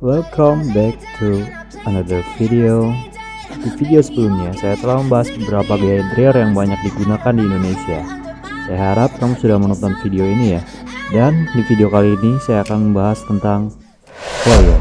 Welcome back to another video. Di video sebelumnya, saya telah membahas beberapa gaya interior yang banyak digunakan di Indonesia. Saya harap kamu sudah menonton video ini ya. Dan di video kali ini, saya akan membahas tentang foyer.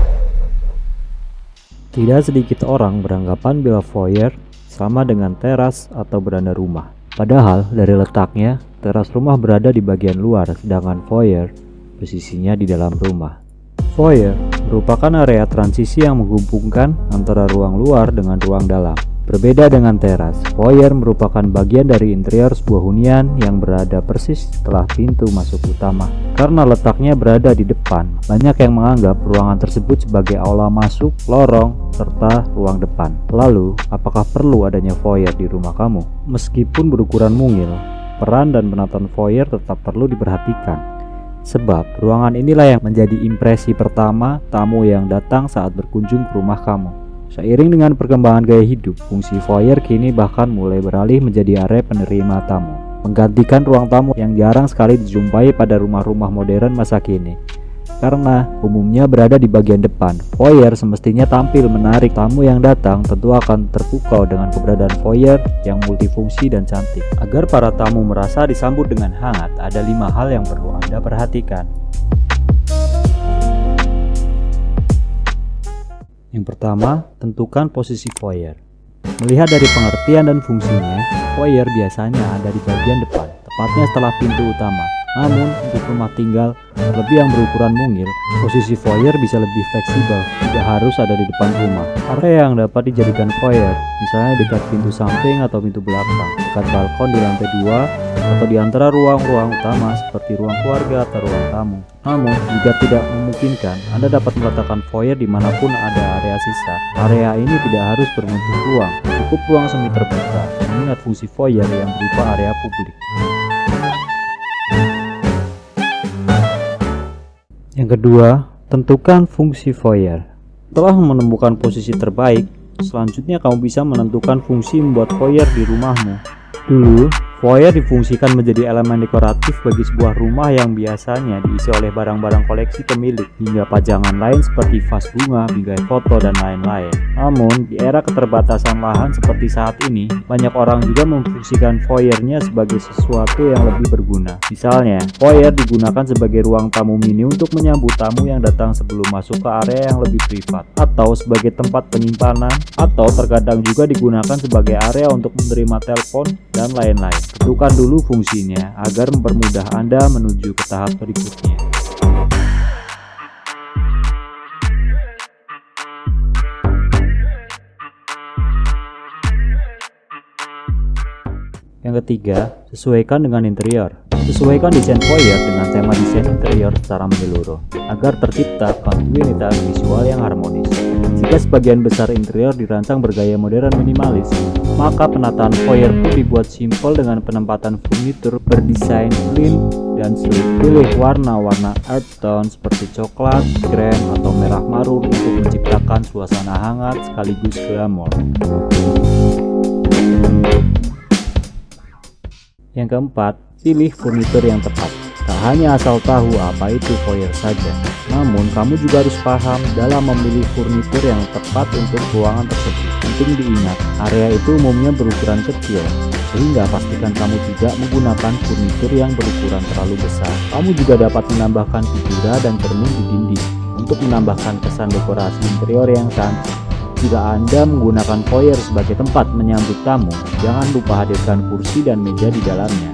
Tidak sedikit orang beranggapan bila foyer sama dengan teras atau beranda rumah. Padahal dari letaknya, teras rumah berada di bagian luar, sedangkan foyer posisinya di dalam rumah. Foyer merupakan area transisi yang menghubungkan antara ruang luar dengan ruang dalam. Berbeda dengan teras, foyer merupakan bagian dari interior sebuah hunian yang berada persis setelah pintu masuk utama. Karena letaknya berada di depan, banyak yang menganggap ruangan tersebut sebagai aula masuk, lorong, serta ruang depan. Lalu, apakah perlu adanya foyer di rumah kamu? Meskipun berukuran mungil, peran dan penataan foyer tetap perlu diperhatikan. Sebab ruangan inilah yang menjadi impresi pertama tamu yang datang saat berkunjung ke rumah kamu. Seiring dengan perkembangan gaya hidup, fungsi foyer kini bahkan mulai beralih menjadi area penerima tamu, menggantikan ruang tamu yang jarang sekali dijumpai pada rumah-rumah modern masa kini. Karena umumnya berada di bagian depan, foyer semestinya tampil menarik. Tamu yang datang tentu akan terpukau dengan keberadaan foyer yang multifungsi dan cantik. Agar para tamu merasa disambut dengan hangat, ada 5 hal yang perlu Anda perhatikan. Yang pertama, tentukan posisi foyer. Melihat dari pengertian dan fungsinya, foyer biasanya ada di bagian depan, tepatnya setelah pintu utama. Namun, untuk rumah tinggal, terlebih yang berukuran mungil, posisi foyer bisa lebih fleksibel, tidak harus ada di depan rumah. Area yang dapat dijadikan foyer, misalnya dekat pintu samping atau pintu belakang, dekat balkon di lantai 2, atau di antara ruang-ruang utama seperti ruang keluarga atau ruang tamu. Namun, jika tidak memungkinkan, Anda dapat meletakkan foyer dimanapun ada area sisa. Area ini tidak harus berbentuk ruang, cukup ruang semi terbuka, mengingat fungsi foyer yang berupa area publik. Yang kedua, tentukan fungsi foyer. Setelah menemukan posisi terbaik, selanjutnya kamu bisa menentukan fungsi membuat foyer di rumahmu. Dulu, foyer difungsikan menjadi elemen dekoratif bagi sebuah rumah yang biasanya diisi oleh barang-barang koleksi pemilik, hingga pajangan lain seperti vas bunga, bingkai foto, dan lain-lain. Namun, di era keterbatasan lahan seperti saat ini, banyak orang juga memfungsikan foyernya sebagai sesuatu yang lebih berguna. Misalnya, foyer digunakan sebagai ruang tamu mini untuk menyambut tamu yang datang sebelum masuk ke area yang lebih privat, atau sebagai tempat penyimpanan, atau terkadang juga digunakan sebagai area untuk menerima telepon, dan lain-lain. Tentukan dulu fungsinya agar mempermudah Anda menuju ke tahap berikutnya. Yang ketiga, sesuaikan dengan interior. Sesuaikan desain foyer dengan tema desain interior secara menyeluruh, agar tercipta kontinuitas visual yang harmonis. Jika sebagian besar interior dirancang bergaya modern minimalis, maka penataan foyer pun dibuat simpel dengan penempatan furnitur berdesain clean dan sleek. Pilih warna-warna earth tone seperti coklat, krem, atau merah marun untuk menciptakan suasana hangat sekaligus glamor. Yang keempat, pilih furnitur yang tepat. Tak hanya asal tahu apa itu foyer saja, namun kamu juga harus paham dalam memilih furnitur yang tepat untuk ruangan tersebut. Penting diingat, area itu umumnya berukuran kecil, sehingga pastikan kamu tidak menggunakan furnitur yang berukuran terlalu besar. Kamu juga dapat menambahkan figura dan cermin di dinding untuk menambahkan kesan dekorasi interior yang cantik. Jika Anda menggunakan foyer sebagai tempat menyambut tamu, jangan lupa hadirkan kursi dan meja di dalamnya.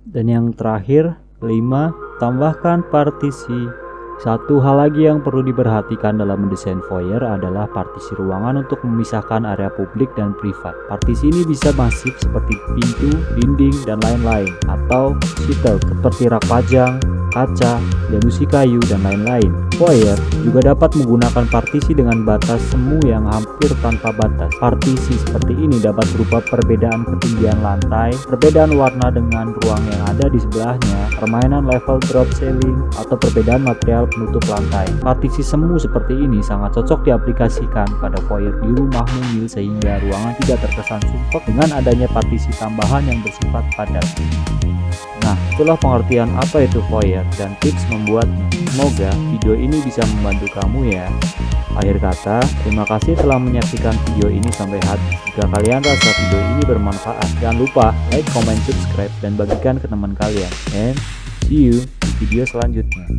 Dan yang terakhir, 5. Tambahkan partisi. Satu hal lagi yang perlu diperhatikan dalam mendesain foyer adalah partisi ruangan untuk memisahkan area publik dan privat. Partisi ini bisa masif seperti pintu, dinding, dan lain-lain, atau shelter seperti rak pajang, kaca, jeruji kayu, dan lain-lain. Foyer juga dapat menggunakan partisi dengan batas semu yang hampir tanpa batas. Partisi seperti ini dapat berupa perbedaan ketinggian lantai, perbedaan warna dengan ruang yang ada di sebelahnya, permainan level drop ceiling, atau perbedaan material penutup lantai. Partisi semu seperti ini sangat cocok diaplikasikan pada foyer di rumah mungil sehingga ruangan tidak terkesan sumpek dengan adanya partisi tambahan yang bersifat padat. Nah, Itulah pengertian apa itu foyer dan tips membuatnya. Semoga video ini bisa membantu kamu ya. Akhir kata, terima kasih telah menyaksikan video ini sampai habis. Jika kalian rasa video ini bermanfaat, jangan lupa like, comment, subscribe, dan bagikan ke teman kalian. And see you di video selanjutnya.